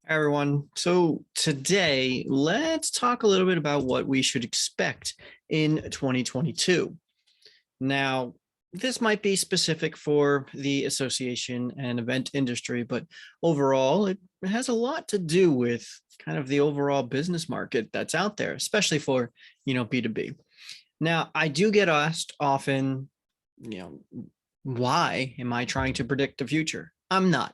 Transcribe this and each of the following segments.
Hi, everyone. So today, let's talk a little bit about what we should expect in 2022. Now, this might be specific for the association and event industry, but overall, it has a lot to do with kind of the overall business market that's out there, especially for, B2B. Now, I do get asked often, you know, why am I trying to predict the future? I'm not,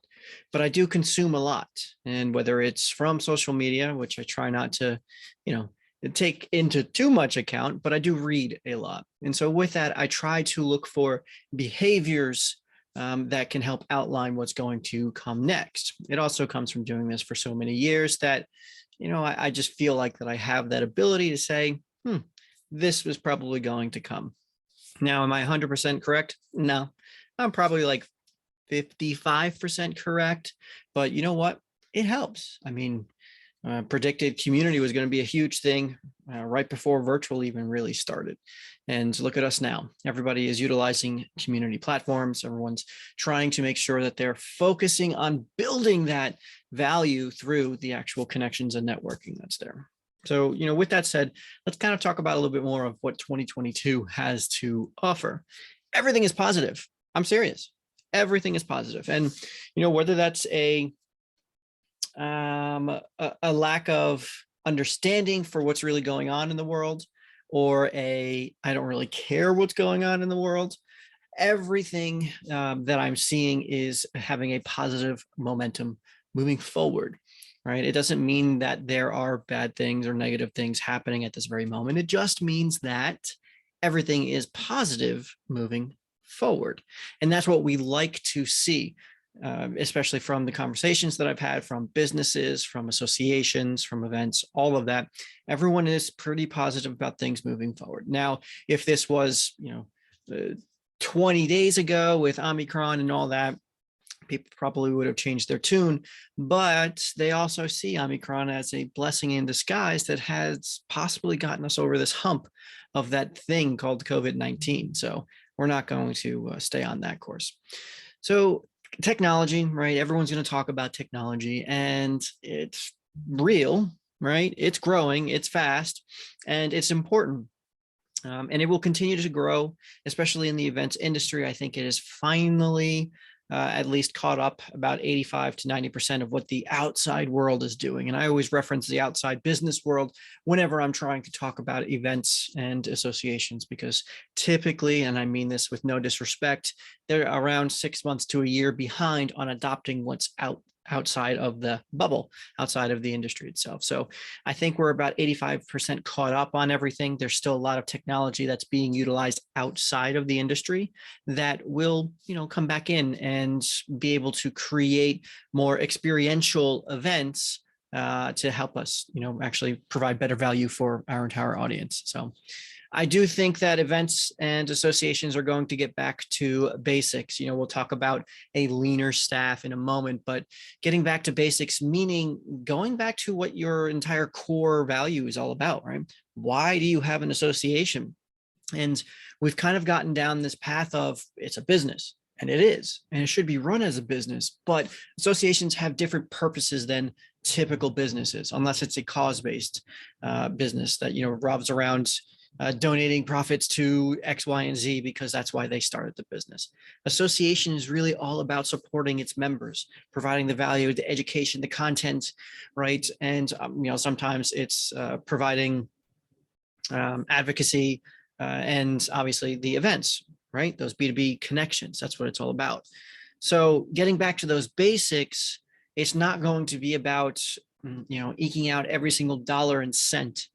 but I do consume a lot. And whether it's from social media, which I try not to, you know, take into too much account, but I do read a lot. And so with that, I try to look for behaviors that can help outline what's going to come next. It also comes from doing this for so many years that, I just feel like that I have that ability to say, this was probably going to come. Now, am I 100% correct? No, I'm probably like 55% correct, but you know what? It helps. I mean, predicted community was going to be a huge thing right before virtual even really started. And look at us now. Everybody is utilizing community platforms. Everyone's trying to make sure that they're focusing on building that value through the actual connections and networking that's there. So, with that said, let's kind of talk about a little bit more of what 2022 has to offer. Everything is positive. I'm serious. Everything is positive. And, whether that's a lack of understanding for what's really going on in the world, or I don't really care what's going on in the world, everything that I'm seeing is having a positive momentum moving forward, right? It doesn't mean that there are bad things or negative things happening at this very moment. It just means that everything is positive moving forward. And that's what we like to see, especially from the conversations that I've had from businesses, from associations, from events, all of that. Everyone is pretty positive about things moving forward. Now, if this was, 20 days ago with Omicron and all that, people probably would have changed their tune, but they also see Omicron as a blessing in disguise that has possibly gotten us over this hump of that thing called COVID-19. So we're not going to stay on that course. So technology, right? Everyone's going to talk about technology, and it's real, right? It's growing, it's fast, and it's important. And it will continue to grow, especially in the events industry. I think it is finally at least caught up about 85 to 90% of what the outside world is doing. And I always reference the outside business world whenever I'm trying to talk about events and associations, because typically, and I mean this with no disrespect, they're around 6 months to a year behind on adopting what's outside of the bubble, outside of the industry itself. So I think we're about 85% caught up on everything. There's still a lot of technology that's being utilized outside of the industry that will, come back in and be able to create more experiential events to help us, actually provide better value for our entire audience. So I do think that events and associations are going to get back to basics. We'll talk about a leaner staff in a moment, but getting back to basics, meaning going back to what your entire core value is all about, right? Why do you have an association? And we've kind of gotten down this path of it's a business, and it is, and it should be run as a business, but associations have different purposes than typical businesses, unless it's a cause-based business that, revolves around donating profits to X, Y, and Z because that's why they started the business. Association is really all about supporting its members, providing the value, the education, the content, right? And sometimes it's providing advocacy and obviously the events, right? Those B2B connections. That's what it's all about. So getting back to those basics, it's not going to be about eking out every single dollar and cent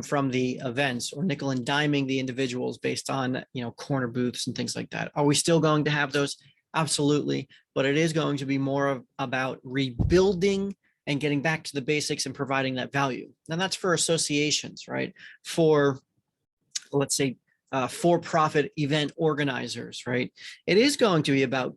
from the events, or nickel and diming the individuals based on, corner booths and things like that. Are we still going to have those? Absolutely. But it is going to be more about rebuilding and getting back to the basics and providing that value. And that's for associations, right? For, let's say, for-profit event organizers, right? It is going to be about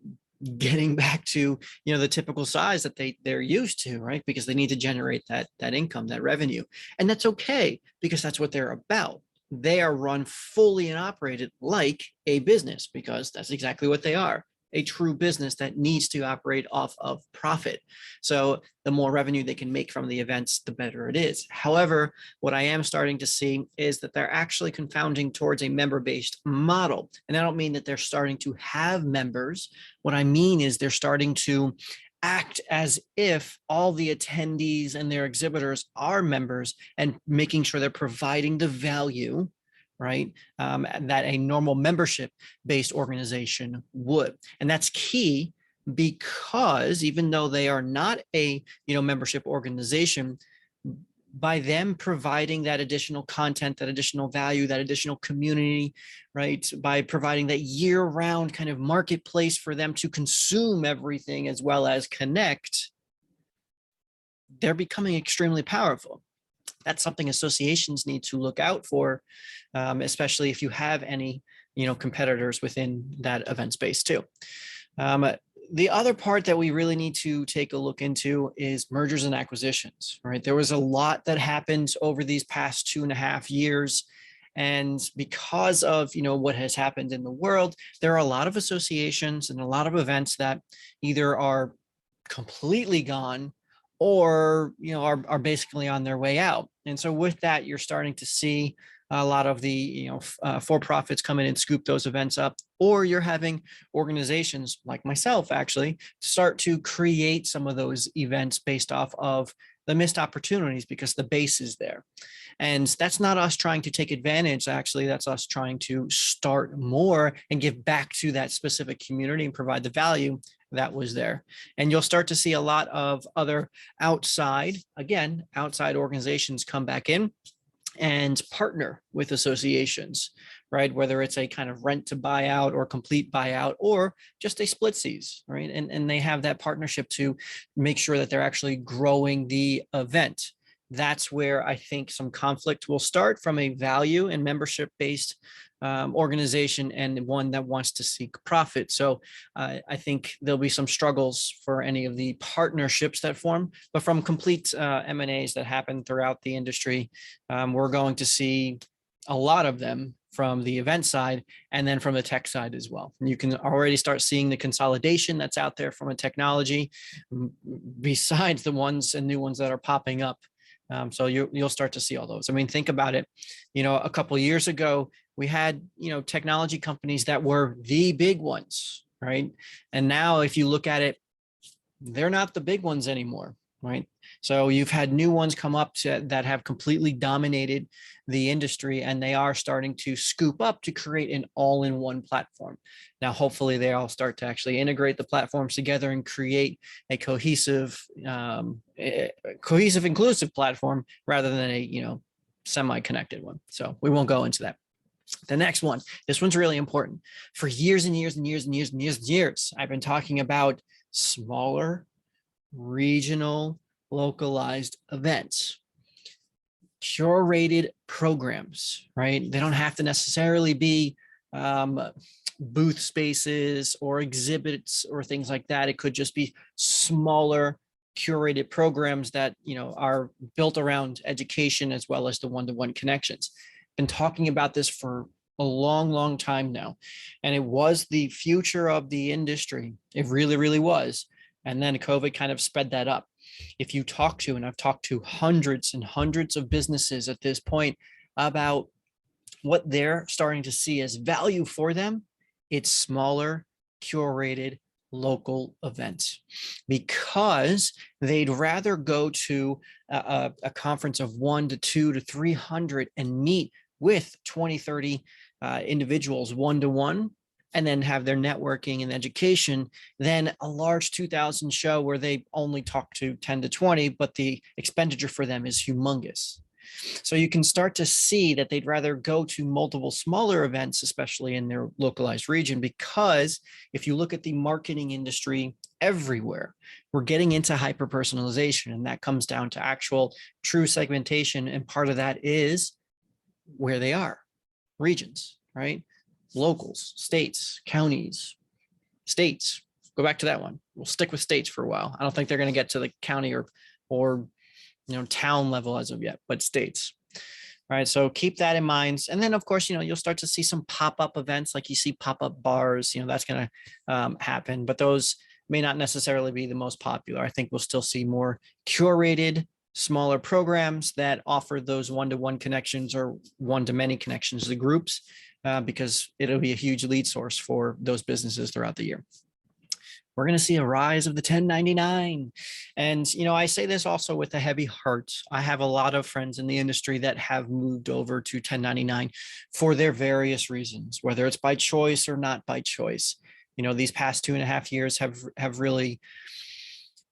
getting back to the typical size that they're used to, right? Because they need to generate that income, that revenue, and that's okay because that's what they're about. They are run fully and operated like a business because that's exactly what they are. a true business that needs to operate off of profit. So the more revenue they can make from the events, the better it is. However, what I am starting to see is that they're actually confounding towards a member-based model. And I don't mean that they're starting to have members. What I mean is they're starting to act as if all the attendees and their exhibitors are members, and making sure they're providing the value, right, that a normal membership-based organization would. And that's key, because even though they are not a membership organization, by them providing that additional content, that additional value, that additional community, right, by providing that year-round kind of marketplace for them to consume everything as well as connect, they're becoming extremely powerful. That's something associations need to look out for, especially if you have any competitors within that event space too. The other part that we really need to take a look into is mergers and acquisitions, right? There was a lot that happened over these past 2.5 years. And because of, what has happened in the world, there are a lot of associations and a lot of events that either are completely gone or, are basically on their way out. And so with that, you're starting to see a lot of the for-profits come in and scoop those events up, or you're having organizations like myself actually start to create some of those events based off of the missed opportunities because the base is there. And that's not us trying to take advantage. Actually, that's us trying to start more and give back to that specific community and provide the value that was there. And you'll start to see a lot of other outside organizations come back in and partner with associations, right? Whether it's a kind of rent to buyout or complete buyout or just a splitsies, right? And they have that partnership to make sure that they're actually growing the event. That's where I think some conflict will start from a value and membership-based organization and one that wants to seek profit. So I think there'll be some struggles for any of the partnerships that form, but from complete M&As that happen throughout the industry, we're going to see a lot of them from the event side and then from the tech side as well. And you can already start seeing the consolidation that's out there from a technology besides the ones and new ones that are popping up. So you'll start to see all those. I mean, think about it. A couple of years ago, we had, technology companies that were the big ones, right? And now if you look at it, they're not the big ones anymore, right? So you've had new ones come up that have completely dominated the industry, and they are starting to scoop up to create an all-in-one platform. Now, hopefully they all start to actually integrate the platforms together and create a cohesive, inclusive platform rather than a, semi-connected one. So we won't go into that. The next one, this one's really important. For years and years and years and years and years and years, I've been talking about smaller, regional, localized events, curated programs, right? They don't have to necessarily be booth spaces or exhibits or things like that. It could just be smaller, curated programs that are built around education as well as the one-to-one connections. Been talking about this for a long time now, and it was the future of the industry. It really, really was. And then COVID kind of sped that up. If you talk to, and I've talked to hundreds and hundreds of businesses at this point about what they're starting to see as value for them, it's smaller, curated, local events, because they'd rather go to a conference of 1 to 2 to 300 and meet with 20, 30 individuals one-to-one, and then have their networking and education, than a large 2,000 show where they only talk to 10 to 20, but the expenditure for them is humongous. So you can start to see that they'd rather go to multiple smaller events, especially in their localized region, because if you look at the marketing industry everywhere, we're getting into hyper-personalization, and that comes down to actual true segmentation. And part of that is where they are, regions, right? Locals, states, counties, states. Go back to that one. We'll stick with states for a while. I don't think they're going to get to the county or town level as of yet, but states. right? So keep that in mind. And then of course, you'll start to see some pop-up events, like you see pop-up bars, that's going to happen, but those may not necessarily be the most popular. I think we'll still see more curated, smaller programs that offer those one-to-one connections or one-to-many connections to groups, because it'll be a huge lead source for those businesses throughout the year. We're going to see a rise of the 1099. And, I say this also with a heavy heart. I have a lot of friends in the industry that have moved over to 1099 for their various reasons, whether it's by choice or not by choice. These past 2.5 years have really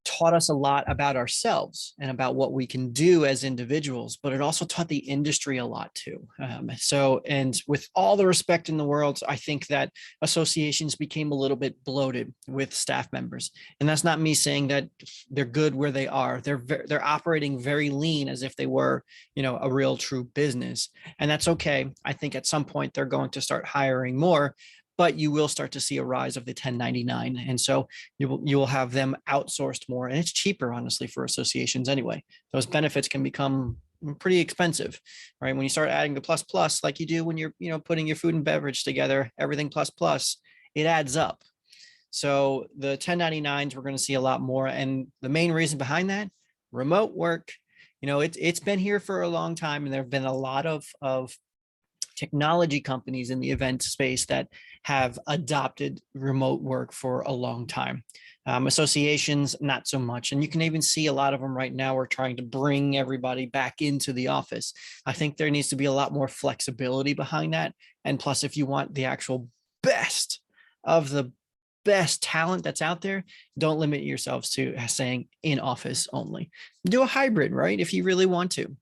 taught us a lot about ourselves and about what we can do as individuals, but it also taught the industry a lot too. And with all the respect in the world, I think that associations became a little bit bloated with staff members. And that's not me saying that they're good where they are. They're operating very lean as if they were, a real true business. And that's okay. I think at some point they're going to start hiring more, but you will start to see a rise of the 1099. And so you will have them outsourced more, and it's cheaper, honestly, for associations anyway. Those benefits can become pretty expensive, right? When you start adding the plus plus, like you do when you're, putting your food and beverage together, everything plus plus, it adds up. So the 1099s, we're going to see a lot more. And the main reason behind that, remote work, it's been here for a long time, and there have been a lot of technology companies in the event space that have adopted remote work for a long time. Associations, not so much. And you can even see a lot of them right now are trying to bring everybody back into the office. I think there needs to be a lot more flexibility behind that. And plus, if you want the actual best of the best talent that's out there, don't limit yourselves to saying in office only. Do a hybrid, right? If you really want to.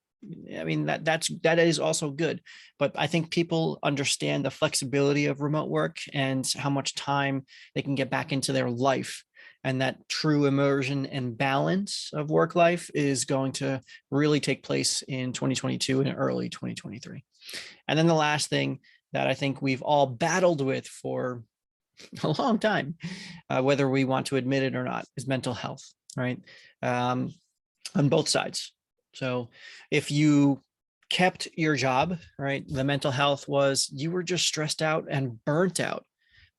I mean, that is also good, but I think people understand the flexibility of remote work and how much time they can get back into their life, and that true immersion and balance of work life is going to really take place in 2022 and early 2023. And then the last thing that I think we've all battled with for a long time, whether we want to admit it or not, is mental health, right? On both sides. So if you kept your job, right, the mental health was you were just stressed out and burnt out.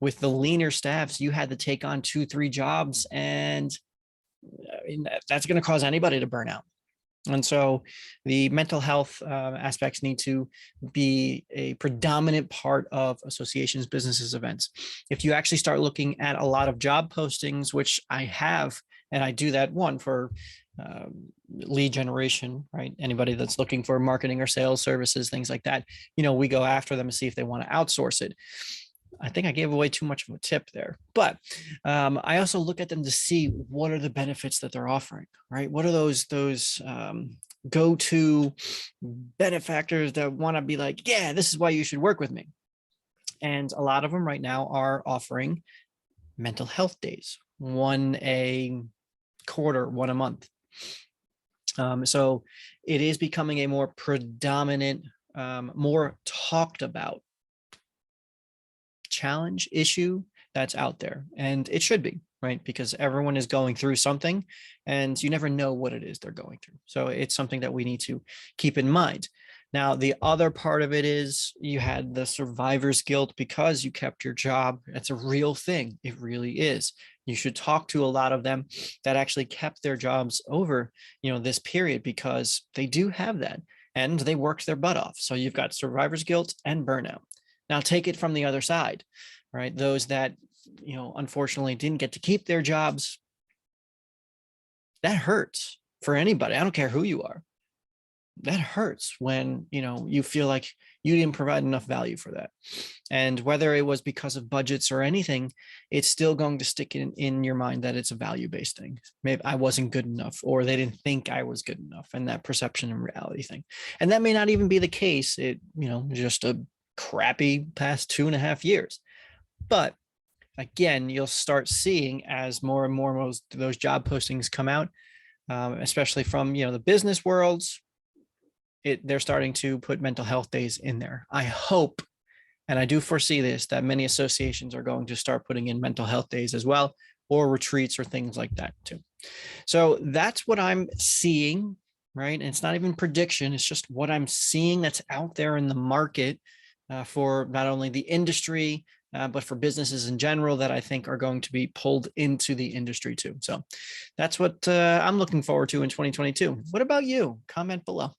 With the leaner staffs, you had to take on 2-3 jobs, and I mean, that's going to cause anybody to burn out. And so the mental health aspects need to be a predominant part of associations, businesses, events. If you actually start looking at a lot of job postings, which I have, and I do that one for lead generation, right? Anybody that's looking for marketing or sales services, things like that, we go after them to see if they want to outsource it. I think I gave away too much of a tip there, but I also look at them to see what are the benefits that they're offering, right? What are those go-to benefactors that want to be like, yeah, this is why you should work with me. And a lot of them right now are offering mental health days, one a quarter, one a month. So it is becoming a more predominant, more talked about challenge issue that's out there, and it should be, right? Because everyone is going through something, and you never know what it is they're going through. So it's something that we need to keep in mind. Now, the other part of it is you had the survivor's guilt because you kept your job. It's a real thing. It really is. You should talk to a lot of them that actually kept their jobs over, this period, because they do have that and they worked their butt off. So you've got survivor's guilt and burnout. Now take it from the other side, right? Those that, unfortunately didn't get to keep their jobs. That hurts for anybody. I don't care who you are. That hurts when, you feel like you didn't provide enough value for that. And whether it was because of budgets or anything, it's still going to stick in your mind that it's a value-based thing. Maybe I wasn't good enough, or they didn't think I was good enough, and that perception and reality thing. And that may not even be the case. It, just a crappy past 2.5 years. But again, you'll start seeing as more and more of those job postings come out, especially from, the business worlds, they're starting to put mental health days in there. I hope, and I do foresee this, that many associations are going to start putting in mental health days as well, or retreats or things like that too. So that's what I'm seeing right? And it's not even prediction, it's just what I'm seeing that's out there in the market for not only the industry, but for businesses in general that I think are going to be pulled into the industry too. So that's what I'm looking forward to in 2022. What about you? Comment below.